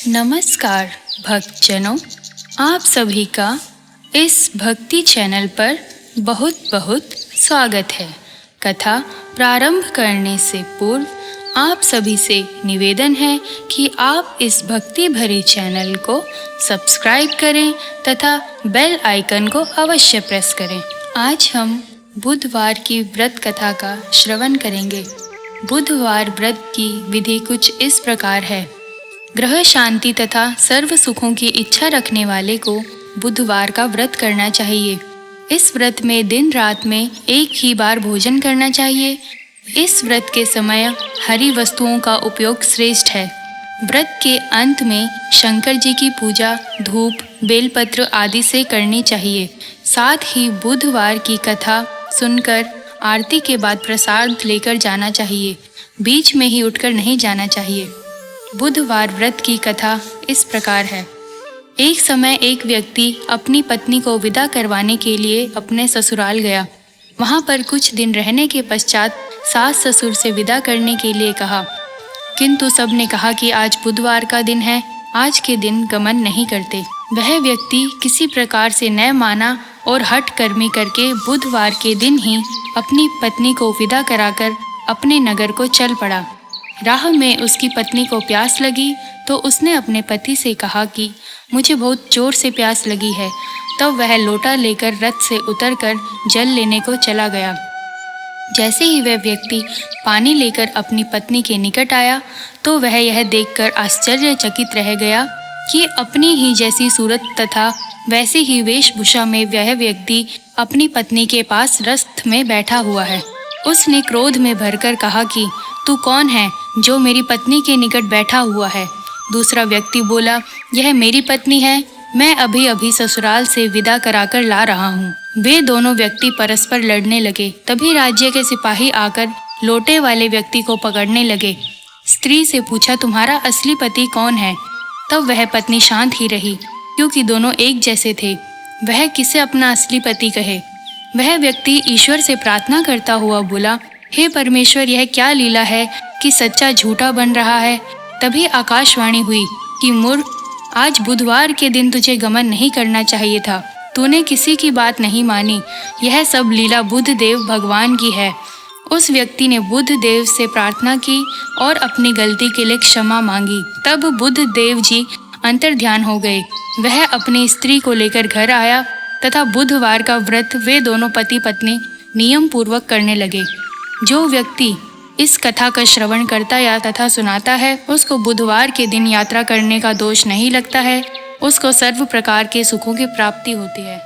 नमस्कार भक्तजनों, आप सभी का इस भक्ति चैनल पर बहुत बहुत स्वागत है। कथा प्रारंभ करने से पूर्व आप सभी से निवेदन है कि आप इस भक्ति भरे चैनल को सब्सक्राइब करें तथा बेल आइकन को अवश्य प्रेस करें। आज हम बुधवार की व्रत कथा का श्रवण करेंगे। बुधवार व्रत की विधि कुछ इस प्रकार है। ग्रह शांति तथा सर्व सुखों की इच्छा रखने वाले को बुधवार का व्रत करना चाहिए। इस व्रत में दिन रात में एक ही बार भोजन करना चाहिए। इस व्रत के समय हरी वस्तुओं का उपयोग श्रेष्ठ है। व्रत के अंत में शंकर जी की पूजा धूप बेलपत्र आदि से करनी चाहिए। साथ ही बुधवार की कथा सुनकर आरती के बाद प्रसाद लेकर जाना चाहिए। बीच में ही उठकर नहीं जाना चाहिए। बुधवार व्रत की कथा इस प्रकार है। एक समय एक व्यक्ति अपनी पत्नी को विदा करवाने के लिए अपने ससुराल गया। वहां पर कुछ दिन रहने के पश्चात सास ससुर से विदा करने के लिए कहा, किंतु सबने कहा कि आज बुधवार का दिन है, आज के दिन गमन नहीं करते। वह व्यक्ति किसी प्रकार से न माना और हठ कर्मी करके बुधवार के दिन ही अपनी पत्नी को विदा कराकर अपने नगर को चल पड़ा। राह में उसकी पत्नी को प्यास लगी तो उसने अपने पति से कहा कि मुझे बहुत जोर से प्यास लगी है। तब वह लोटा लेकर रथ से उतरकर जल लेने को चला गया। जैसे ही वह व्यक्ति पानी लेकर अपनी पत्नी के निकट आया तो वह यह देखकर आश्चर्यचकित रह गया कि अपनी ही जैसी सूरत तथा वैसे ही वेशभूषा में वह व्यक्ति अपनी पत्नी के पास रथ में बैठा हुआ है। उसने क्रोध में भरकर कहा कि तू कौन है जो मेरी पत्नी के निकट बैठा हुआ है? दूसरा व्यक्ति बोला, यह मेरी पत्नी है, मैं अभी अभी ससुराल से विदा कराकर ला रहा हूँ। वे दोनों व्यक्ति परस्पर लड़ने लगे। तभी राज्य के सिपाही आकर लोटे वाले व्यक्ति को पकड़ने लगे। स्त्री से पूछा, तुम्हारा असली पति कौन है? तब वह पत्नी शांत ही रही, क्योंकि दोनों एक जैसे थे। वह किसे अपना असली पति कहे? वह व्यक्ति ईश्वर से प्रार्थना करता हुआ बोला, हे परमेश्वर, यह क्या लीला है कि सच्चा झूठा बन रहा है। तभी आकाशवाणी हुई कि मूर्ख, आज बुधवार के दिन तुझे गमन नहीं करना चाहिए था। तूने किसी की बात नहीं मानी। यह सब लीला बुध देव भगवान की है। उस व्यक्ति ने बुध देव से प्रार्थना की और अपनी गलती के लिए क्षमा मांगी। तब बुध देव जी अंतर्ध्यान हो गए। वह अपनी स्त्री को लेकर घर आया तथा बुधवार का व्रत वे दोनों पति पत्नी नियम पूर्वक करने लगे। जो व्यक्ति इस कथा का श्रवण करता या तथा सुनाता है, उसको बुधवार के दिन यात्रा करने का दोष नहीं लगता है। उसको सर्व प्रकार के सुखों की प्राप्ति होती है।